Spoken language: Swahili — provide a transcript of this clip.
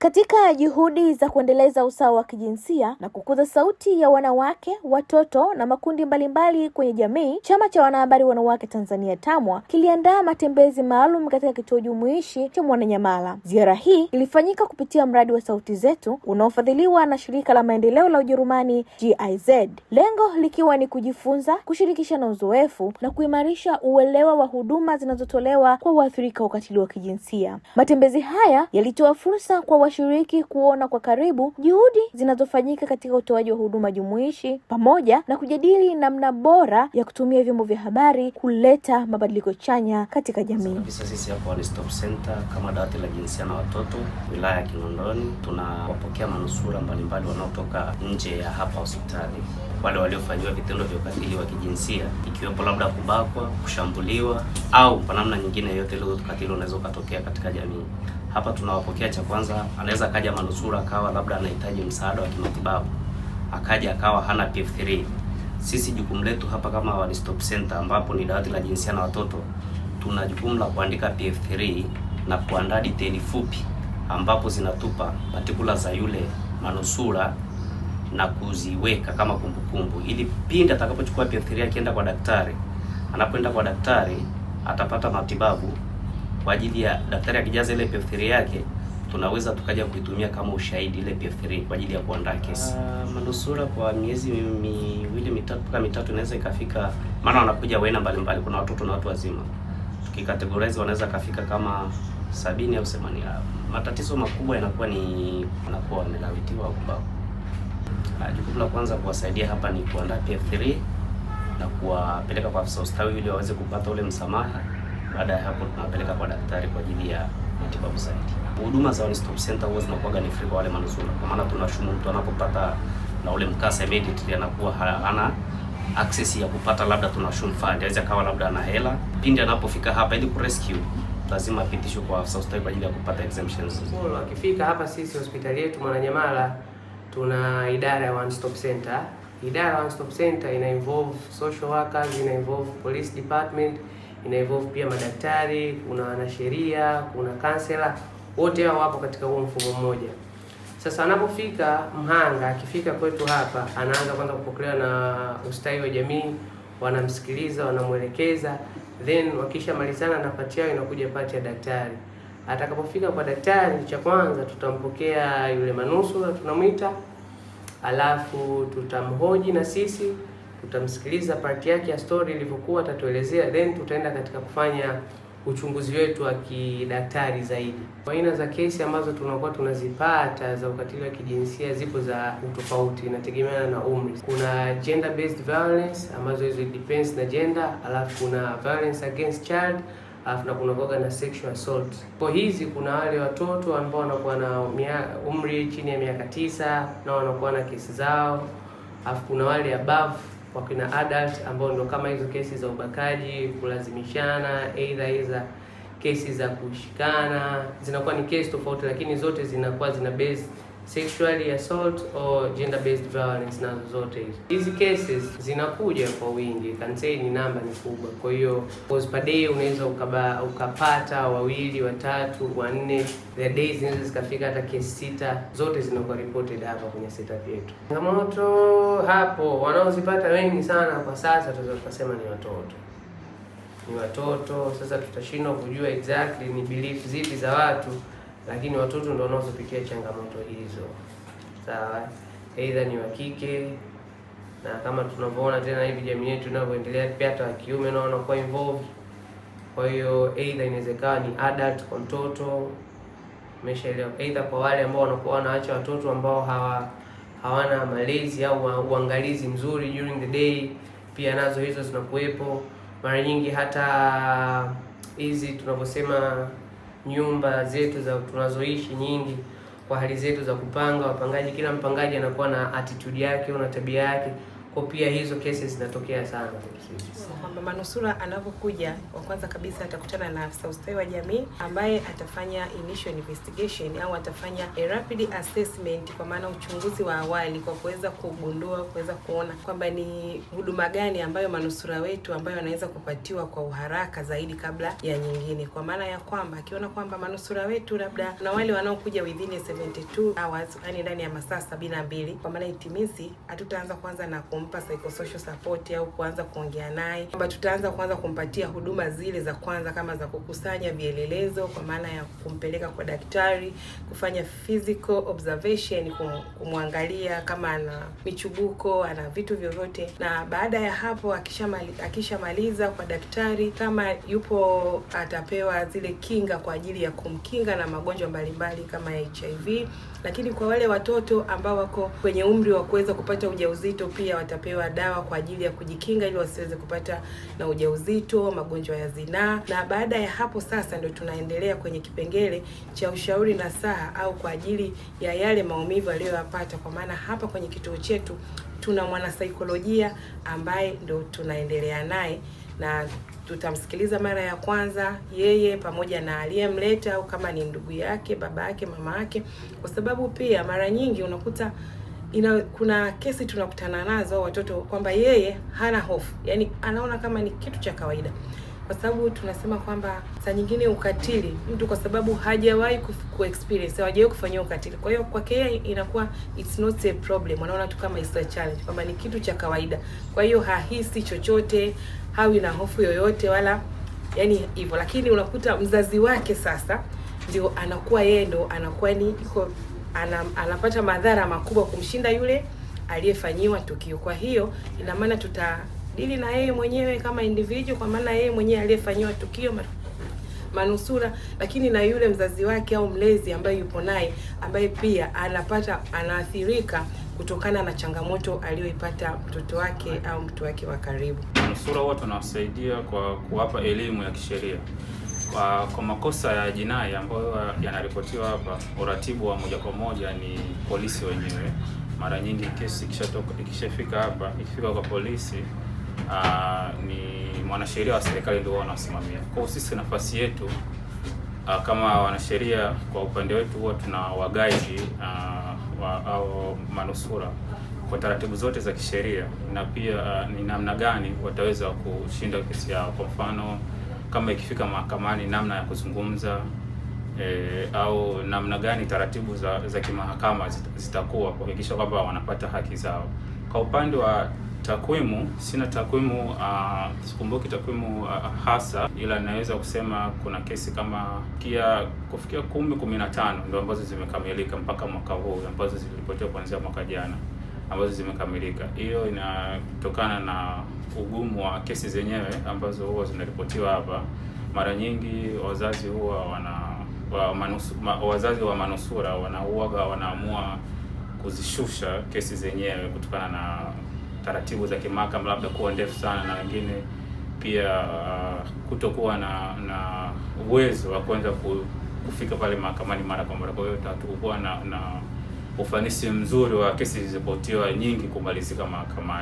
Katika juhudi za kuendeleza usawa wa kijinsia na kukuza sauti ya wanawake, watoto na makundi mbalimbali kwenye jamii, Chama cha Wanahabari Wanawake Tanzania TAMWA kiliandaa matembezi maalum katika kituo jumuishi cha Mwananyamala. Ziara hii ilifanyika kupitia mradi wa Sauti Zetu unaofadhiliwa na Shirika la Maendeleo la Ujerumani GIZ. Lengo likiwa ni kujifunza, kushirikishana uzoefu na kuimarisha uelewa wa huduma zinazotolewa kwa waathirika wa ukatili wa kijinsia. Matembezi haya yalitoa fursa kwa washiriki kuona kwa karibu juhudi zinazofanyika katika utoaji wa huduma jumuishi pamoja na kujadili namna bora ya kutumia vyombo vya habari kuleta mabadiliko chanya katika jamii. Kabisa sisi hapa One Stop Center kama dawati la jinsia na watoto wilaya ya Kinondoni tunawapokea manusura mbalimbali wanaotoka nje ya hapa hospitali, wale waliofanyiwa vitendo vya ukatili wa kijinsia ikiwepo labda kubakwa, kushambuliwa au kwa namna nyingine yote ile ukatili unaweza kutokea katika jamii. Hapa tunawapokea, cha kwanza anaweza kaja manusura akawa labda anahitaji msaada wa kimatibabu, akaja akawa hana PF3. Sisi jukumu letu hapa kama One Stop Center ambapo ni dawati la jinsia na watoto, tuna jukumu la kuandika PF3 na kuandaa detail fupi ambapo zinatupa particulars za yule manusura na kuziweka kama kumbukumbu, ili pindi atakapochukua PF3 akienda kwa daktari, anapoenda kwa daktari atapata matibabu kwa ajili ya daktari akijaza ile PF3 yake, tunaweza tukaja kuitumia kama ushahidi ile PF3 kwa ajili ya kuandaa kesi. Manusura kwa miezi miwili mitatu inaweza ikafika, maana wanakuja waina mbalimbali, kuna watoto na watu wazima. Tukikategorize wanaweza kafika kama 70 au 80. Matatizo makubwa yanakuwa ni wanakuwa wamelawitiwa au kubakwa. Jukumu la kwanza kuwasaidia hapa ni kuandaa PF3 na kuwapeleka kwa afisa ustawi ili waweze kupata ule msamaha. Baada ya hapo tunapeleka kwa daktari kwa ajili ya matibabu zaidi. Huduma za One Stop Center huwa zinakuwa ni free kwa wale manusura, kwa maana tunashumu mtu anapopata na ule mkasa immediately anakuwa hana access ya kupata labda tunashumu fund, anaweza kawa labda ana hela. Pindi anapofika hapa ili kurescue lazima apitishwe kwa afisa ustawi kwa ajili ya kupata exemptions. Akifika hapa sisi hospitali yetu Mwananyamala tuna idara ya One Stop Center. Idara ya One Stop Center ina involve social workers, ina involve police department, ina involve pia madaktari, kuna wanasheria, kuna counselor, wote hao wapo katika huo mfumo mmoja. Sasa anapofika mhanga, akifika kwetu hapa, anaanza kwanza kupokelewa na ustawi wa jamii, wanamsikiliza, wanamuelekeza, then wakisha malizana na pati yao inakuja pati ya daktari. Atakapofika kwa daktari, cha kwanza tutampokea yule manusura tunamwita, alafu tutamhoji na sisi, tutamsikiliza parti yake ya story ilivyokuwa, atatuelezea, then tutaenda katika kufanya uchunguzi wetu wa kidaktari zaidi. Kwa aina za kesi ambazo tunakuwa tunazipata za ukatili wa kijinsia zipo za utofauti, inategemeana na umri. Kuna gender based violence ambazo hizo depends na gender, alafu kuna violence against child, alafu na kuna na sexual assault. Kwa hizi kuna wale watoto ambao wanakuwa na umri chini ya miaka 9 na wanakuwa na kesi zao, alafu kuna wale above wakina adult ambao ndo kama hizo kesi za ubakaji, kulazimishana, either kesi za kushikana, zinakuwa ni kesi tofauti, lakini zote zinakuwa zina base sexually assault or gender based violence, nazo zote hizo. Hizi cases zinakuja kwa wingi, can say ni namba ni kubwa. Kwa hiyo per day unaweza ukapata 2, 3, 4, the days zinaweza zikafika hata kesi 6, zote zinakuwa reported hapa kwenye setup yetu. Changamoto hapo wanaozipata wengi sana kwa sasa tunaweza kusema ni watoto. Sasa tutashindwa kujua exactly ni belief zipi za watu, lakini watoto ndio wanaozipitia changamoto hizo. Sawa, either ni wa kike, na kama tunavyoona tena hivi jamii yetu inavyoendelea, pia hata wa kiume nao wanakuwa involved. Kwa hiyo either inawezekana ni adult kwa mtoto, umeshaelewa, either kwa wale ambao wanakuwa wanaacha watoto ambao hawana malezi au uangalizi mzuri during the day, pia nazo hizo zinakuwepo. Mara nyingi hata hizi tunavyosema nyumba zetu za tunazoishi nyingi, kwa hali zetu za kupanga, wapangaji, kila mpangaji anakuwa na attitude yake na tabia yake. Kwa pia hizo cases zinatokea sana. Kwamba manusura anapokuja, wa kwanza kabisa atakutana na afisa ustawi wa jamii ambaye atafanya initial investigation au atafanya a rapid assessment, kwa maana uchunguzi wa awali, kwa kuweza kugundua, kuweza kuona kwamba ni huduma gani ambayo manusura wetu ambayo wanaweza kupatiwa kwa uharaka zaidi kabla ya nyingine. Kwa maana ya kwamba akiona kwamba manusura wetu labda na wale wanaokuja within 72 hours, yani ndani ya masaa 72, kwa maana itimisi, hatutaanza kwanza na kumpa psychosocial support au kuanza kuongea naye, kwamba tutaanza kwanza kumpatia huduma zile za kwanza kama za kukusanya vielelezo, kwa maana ya kumpeleka kwa daktari, kufanya physical observation, kumwangalia kama ana michubuko, ana vitu vyovyote. Na baada ya hapo akishamaliza kwa daktari, kama yupo, atapewa zile kinga kwa ajili ya kumkinga na magonjwa mbalimbali kama HIV. Lakini kwa wale watoto ambao wako kwenye umri wa kuweza kupata ujauzito, pia watapewa dawa kwa ajili ya kujikinga ili wasiweze kupata na ujauzito, magonjwa ya zinaa. Na baada ya hapo sasa ndio tunaendelea kwenye kipengele cha ushauri nasaha au kwa ajili ya yale maumivu aliyoyapata, kwa maana hapa kwenye kituo chetu tuna mwanasaikolojia ambaye ndio tunaendelea naye, na tutamsikiliza mara ya kwanza yeye pamoja na aliyemleta, au kama ni ndugu yake, baba yake, mama yake, kwa sababu pia mara nyingi unakuta kuna kesi tunakutana nazo watoto kwamba yeye hana hofu, yani anaona kama ni kitu cha kawaida, kwa sababu tunasema kwamba saa nyingine ukatili mtu kwa sababu hajawahi ku-experience, hajawahi kufanyia ukatili, kwa hiyo kwake yeye inakuwa it's not a problem, anaona tu kama it's a challenge, kwamba ni kitu cha kawaida. Kwa hiyo hahisi chochote, hawi na hofu yoyote wala yani hivyo. Lakini unakuta mzazi wake sasa ndio anakuwa yeye ndo anakuwa ni anapata madhara makubwa kumshinda yule aliyefanyiwa tukio. Kwa hiyo ina maana tutadili na yeye mwenyewe kama individual, kwa maana yeye mwenyewe aliyefanyiwa tukio manusura, lakini na yule mzazi wake au mlezi ambaye yupo naye, ambaye pia anaathirika kutokana na changamoto aliyoipata mtoto wake au mtu wake wa karibu. Manusura huwa tunawasaidia kwa kuwapa elimu ya kisheria kwa makosa ya jinai ambayo yanaripotiwa hapa. Uratibu wa moja kwa moja ni polisi wenyewe. Mara nyingi kesi ikishafika hapa, ikifika kwa polisi, ni mwanasheria wa serikali ndio wanasimamia. Kwa sisi nafasi yetu kama wanasheria, kwa upande wetu huwa tuna wagaidi au manusura kwa taratibu zote za kisheria, na pia ni namna gani wataweza kushinda kesi yao. Kwa mfano kama ikifika mahakamani, namna ya kuzungumza au namna gani taratibu za kimahakama zitakuwa kuhakikisha kwamba wanapata haki zao. Kwa upande wa takwimu, sina takwimu, sikumbuki takwimu hasa, ila naweza kusema kuna kesi kama kufikia 10-15 ndio ambazo zimekamilika mpaka mwaka huu, ambazo ziliripotiwa kuanzia mwaka jana ambazo zimekamilika. Hiyo inatokana na ugumu wa kesi zenyewe ambazo huwa zinaripotiwa hapa. Mara nyingi wazazi huwa wazazi wa manusura wanaamua kuzishusha kesi zenyewe kutokana na taratibu za kimahakama labda kuwa ndefu sana, na wengine pia kutokuwa na uwezo wa kuanza kufika pale mahakamani mara kwa mara. Kwa hiyo hatukuwa na ufanisi mzuri wa kesi zilizopotiwa nyingi kumalizika mahakamani.